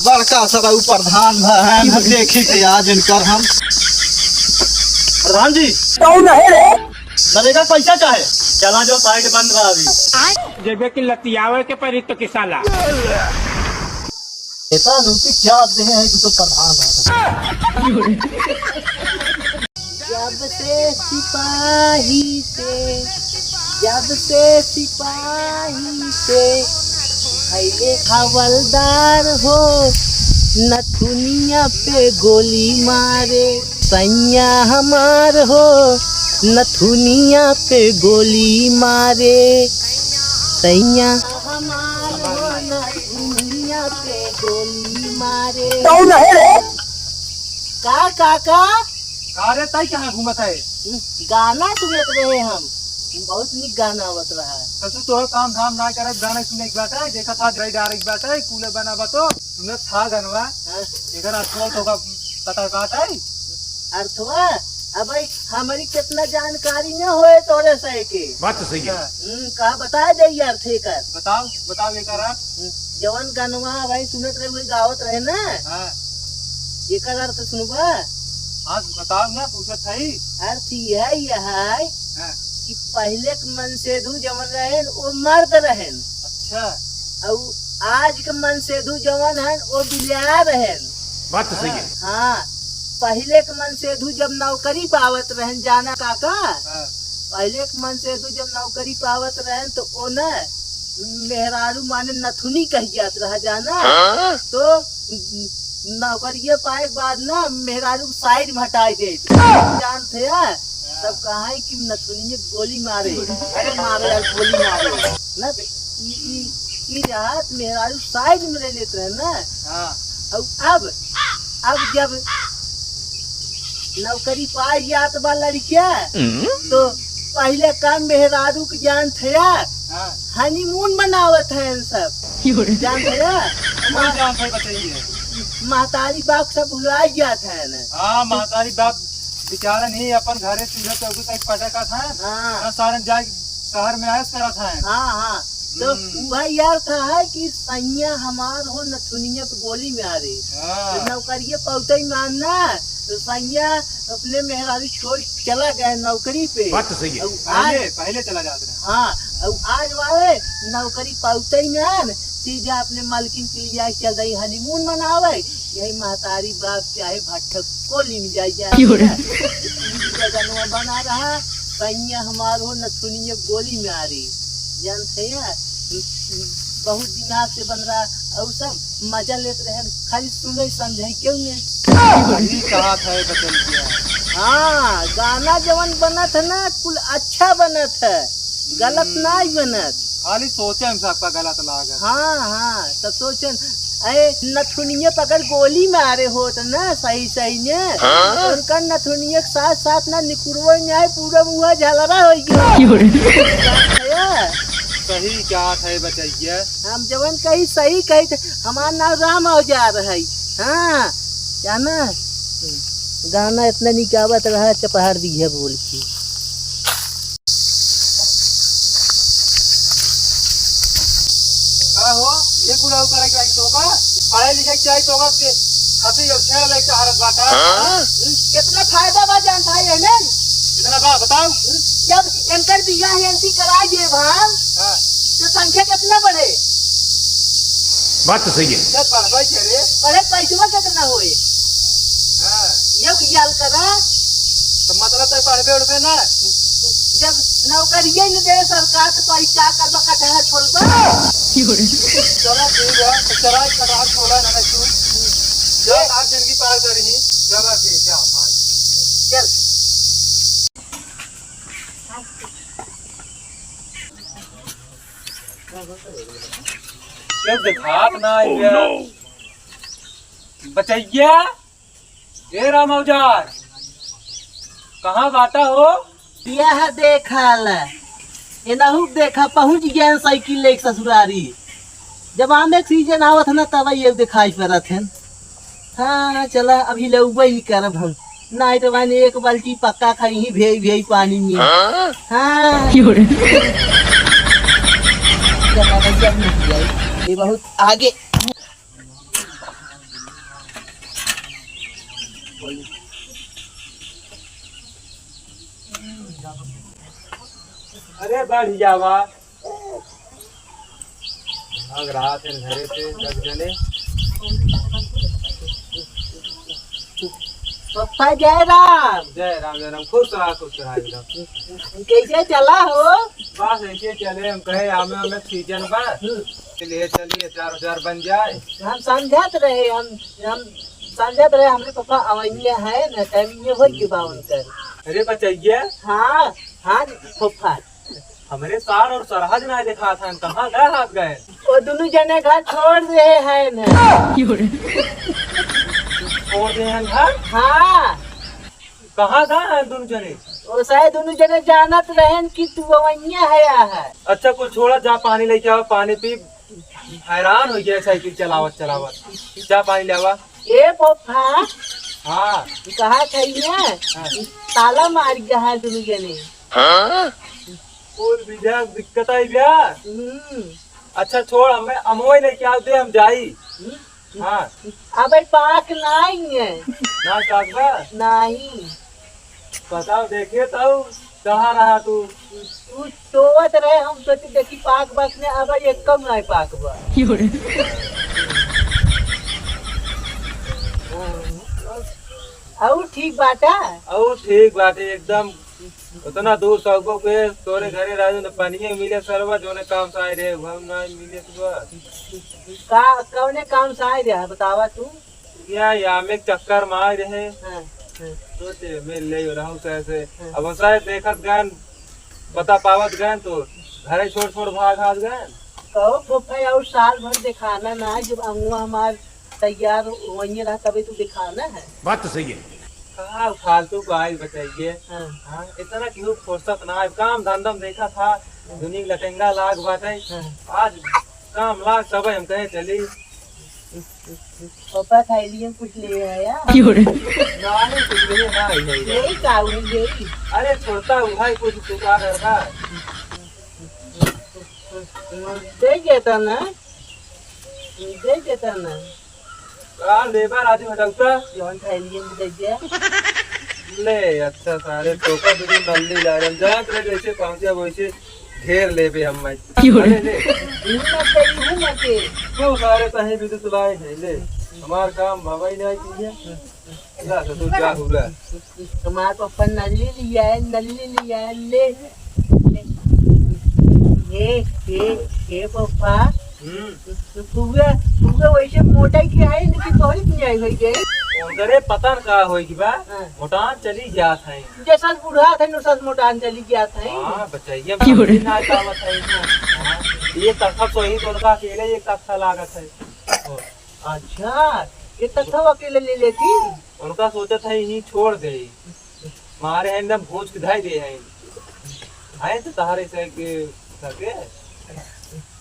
बड़का सर प्रधान है देखी थे आज इनकर हम प्रधान जी कौन है रे? नरेगा पैसा चाहे चला जो साइड बंद रहा अभी जेबे की लतियावे के परी तो किसाला ऐसा नोटिस क्या दे हैं कि तो प्रधान है जब से सिपाही से भैले हवलदार हो नथुनिया पे गोली मारे सैया हमार हो नथुनिया पे गोली मारे सैया हमार हो नथुनिया पे गोली मारे। कौन है रे? का काका अरे तय कहाँ घूमत है गाना सुनत रहे हम बहुत नीक गाना आवत रहा है। कसु तो काम धाम ना करे गाना सुने के बैठा देखा था ड्राई डायरेक्ट बैठा है कूले बना बतो सुने था गनवा इधर असो तो का पता काट है अर्थवा अब भाई हमारी कितना जानकारी न होए तोरे से के बात तो सही है। का बता दे यार थे कर बताओ बताओ ये करा जवन गनवा भाई सुनत रहे वही गावत रहे ना। हां एकर अर्थ सुनबा हां बताओ ना पूछत है अर्थ यह है हां कि पहले के मन सेधु जवन रहे वो मर्द रहे। अच्छा और आज के मन सेधु जवन है वो बिलिया रहे। बात तो सही है। हाँ पहले के मन सेधु जब नौकरी पावत रहे जाना काका पहले के मन सेधु जब नौकरी पावत रहे तो ओ न मेहरारू माने नथुनी कह जात रहा जाना तो नौकरिये पाए के बाद ना मेहरारू साइड में हटाई दे जानते हैं तब कहा है कि नथुनी गोली मारे अरे मारे यार गोली मारे न ई रात मेहरारू साइड में ले लेते हैं ना। हाँ और अब जब नौकरी पाए जात बा लड़किया तो पहले काम मेहरारू के जान थे हनीमून मनावत है सब जान थे महतारी बाप सब भुला जात है ना। हाँ महतारी बाप बेचारा नहीं अपन घरे चूल्हे चौकी तक पटका था। हाँ सारन जाए शहर में आयस करा था। हाँ हाँ तो वह यार था है कि सैया हमार हो नथुनिया पे गोली में आ रही तो नौकरी पौते ही मानना तो सैया अपने मेहरारू छोड़ चला गए नौकरी पे। बात तो सही है। पहले चला जाते हैं। हाँ और आज वाले नौकरी पौते ही मान सीधा अपने मालकिन के लिए चल रही हनीमून मनावे यही महतारी बाप चाहे भट्ठक कोली में जाए बना रहा सैया हमार हो नथुनिया गोली में आ रही जानते हैं बहुत दिमाग से बन रहा और सब मजा लेते रहे खाली सुने समझे क्यों नहीं कहा था बदल दिया। हाँ गाना जवन बनत है ना कुल अच्छा बनत है गलत नहीं बनत खाली सोचे हम सबका गलत लागा। हाँ हाँ सब सोचन अरे नथुनिया पकड़ गोली मारे होत ना सही सही ने उनका नथुनिया के साथ साथ ना निकुरवा नहीं पूरा मुँह झलरा हो गया। सही क्या है बताइए हम जवन कही सही कही थे हमारा नाम राम औजार है। हाँ क्या ना गाना इतना निकावत रहा चपहाड़ दी है बोल की हो ये कुलाऊ करे के तो का पढ़ाई लिखाई चाहिए तो के हंसी और छेड़ ले के हारत बाटा कितना फायदा बा जानता है ना कितना बा बताओ जब एंकर बियाह एंटी करा जे भाव तो संख्या कितना बढ़े। बात तो सही है। जब बढ़ाई करे अरे पैसा कितना होए ये ख्याल करा तो मतलब तो पढ़बे उड़बे ना जब नौकरिये न दे सरकार तो पैसा करबा कटहा छोड़बा चला ठीक है चला कटहा छोड़ा ना तू जब आप जिंदगी पार करही चला ठीक है भाई चल ये दिखात ना ये बचैया ए राम औजार कहाँ बाटा हो यह देखा ला एनाहू देखा पहुंच गया साइकिल लेके ससुरारी जब आमे सीजन आवत ना तब ये दिखाई पड़त है। हाँ चला अभी लौबे ही करब हम नहीं तो मैंने एक बाल्टी पक्का खाई ही भेई पानी में। हाँ ये बहुत आगे अरे बढ़ जावा भाग रहा थे घरे से जग जने। पप्पा जय राम। जय राम खुश रहा एकदम। कैसे चला हो? बस ऐसे चले हम कहे आमे हमें सीजन बा ले चलिए 4000 बन जाए। हम समझत रहे हमरे पप्पा अवैया है ना टाइम ये हो के बावन कर। अरे बचैया हाँ हाँ पप्पा हमारे सार और सरहद ना देखा था कहाँ गए हाथ गए। वो दोनों जने घर छोड़ रहे हैं ना। छोड़ दे हैं घर। हाँ कहाँ गए हैं दोनों जने। वो शायद दोनों जने जानत रहे कि तू अवैया है। अच्छा कुछ छोड़ा जा पानी लेके आओ पानी पी। हैरान हो गया साइकिल चलावत जा पानी ले आवा। ए पप्पा हाँ कहा चाहिए ताला मार गया है दोनों जने। और बिजहा दिक्कत आई ब्या। अच्छा छोड़ हमें अमोई लेके आओ दे हम जाई। हाँ अब पाक नहीं है ना कागबा नहीं। बताओ देखे तो कहाँ रहा तू। तू सोवत रहे हम सोचे देखी पाक बस ने अब एक कम नहीं पाक बा। और ठीक बाटा। और ठीक बात है एकदम उतना दूर सबको के तोरे घरे राजू ने पानी मिले सरवा जोने काम से आए रहे हम ना मिले सुबह का कौने काम से आए रहा बतावा तू। क्या या में चक्कर मार रहे हाँ, सोचे मैं ले रहा हूँ कैसे। अब शायद देखत गए बता पावत गए तो घरे छोड़ भाग हाथ गए। कहो पप्पा और साल भर दिखाना ना जब अंगुआ हमार तैयार वहीं रहा तभी तू दिखाना है। बात तो सही है। कहाँ फालतू को आई बताइए। हाँ। हाँ इतना क्यों फुर्सत ना है काम धंधा में देखा था दुनिया लटेंगा लाग बाटे। हाँ। आज काम लाग सब हम कहे चली। पापा थैली कुछ ले आया ना नहीं कुछ नहीं ना यही काऊ यही। अरे छोड़ता हूँ भाई कुछ चुका करता दे देता ना दे देता ना कार लेबर आज हटकता जौन थैली में दे दे। ले अच्छा सारे टोका दूरी नल्ली ला रहे जहाँ तेरे जैसे पहुँचे वैसे घेर ले पे हम मैं ले क्यों सारे कहीं भी तो चलाए हैं ले हमार काम भवाई नहीं कीजिए अल्लाह से तू क्या हुआ। हमारे पापा नल्ली लिया है ले ये पापा पूरा वैसे मोटाई की है लेकिन थोड़ी की आई हुई गई। उधरे पता न का होई कि बा मोटान चली जात है जैसा बूढ़ा था नुसा मोटान चली गया था। हां बचाइए मैं ना कामत है ये तखा तो ही तो का अकेले एक तखा लागत है। अच्छा ये तखा अकेले ले लेती उनका सोचा था यही छोड़ दे मारे हैं एकदम भोज किधाई दे हैं आए तो सहारे से के सके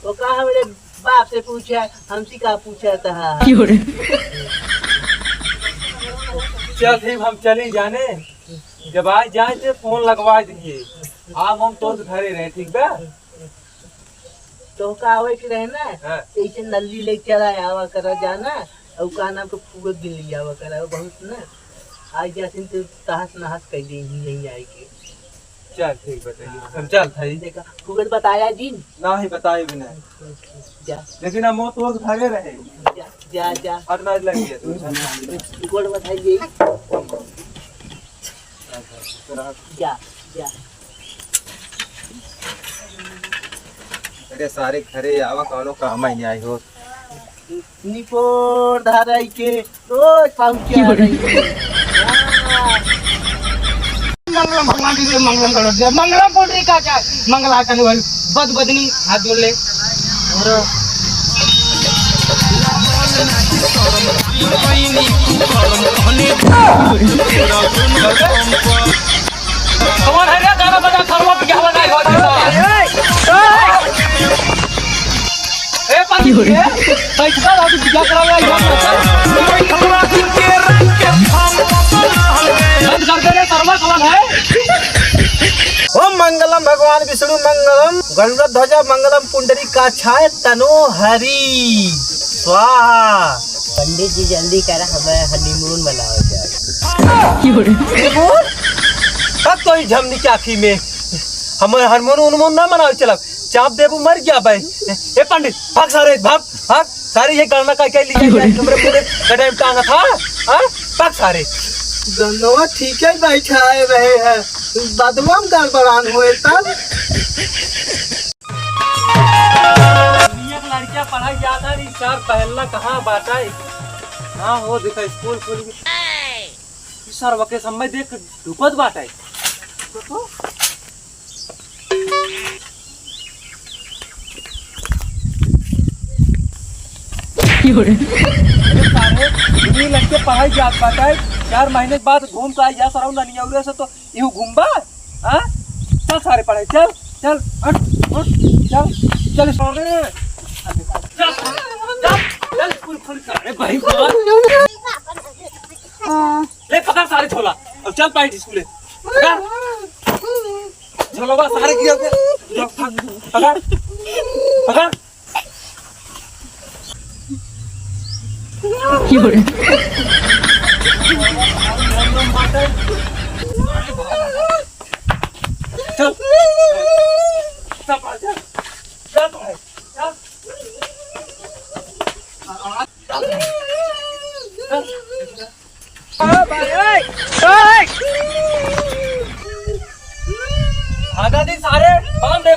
तो कहा हमारे बाप से पूछा हमसे का पूछा था। चल ठीक हम चले जाने जब आज जाए तो फोन लगवा दीजिए आप हम तो घरे रहे ठीक बा। तो का आवे के रहना हाँ। ऐसे नल्ली ले चला आवा करा जाना और का नाम को फूगत भी ले आवा करा बहुत ना आज जैसे तो तहस नहस कर दी नहीं आएगी। चल ठीक बताइए हम चल थाई देखा फूगत बताया जी ना ही बताए बिना जा लेकिन हम तो घरे रहे जा जा जा हटना लगी है तू फूगत बताइए जा जा। अरे सारे घरे आवा कौनो काम ही नहीं आई हो निपोर धाराई के रोज पहुंचे आ रही है। मंगलम भगवान की मंगलम करो दे मंगलम बोल रही का मंगला करने वाली बद बदनी हाथ जोड़ ले कौन है रे गाना बजा खरवा पे क्या बजाई हो ए पानी है पैसा और क्या करावा खरवा के रंग के बंद कर दे रे खरवा कौन है। ओम मंगलम भगवान विष्णु मंगलम गणपत ध्वजा मंगलम पुंडरी काछाय तनो हरि स्वाहा। पंडित जी जल्दी करा हमें हनीमून मनाओ जाए। अब तो झमनी के आखी में हम हारमोन उनमोन ना मनाओ चला चाप देबू मर गया भाई। ए पंडित भाग सारे भाग भाग सारे ये गणना का क्या लिया कमरे पूरे टाइम टांगा था हां भाग सारे गन्नवा ठीक है बैठाए रहे हैं बदमाम गड़बड़ान हुए तब लड़कियां पढ़ाई ज्यादा नहीं सर पहला कहाँ बाटा है। हाँ हो देखा स्कूल खुल गई सर वके समय देख धुपत बाटा है। ये लड़के पढ़ाई जात बाटा है 4 महीने बाद घूम के आई जा सर नहीं और से तो यूं घूमबा हां चल सारे पढ़ाई चल चल हट हट चल चल सारे चल चल स्कूल खुल कर भाई ले पकड़ सारे छोला अब चल पाई स्कूल चलो बस सारे गिर गए पकड़ पकड़ चल भागा दी सारे बांध दे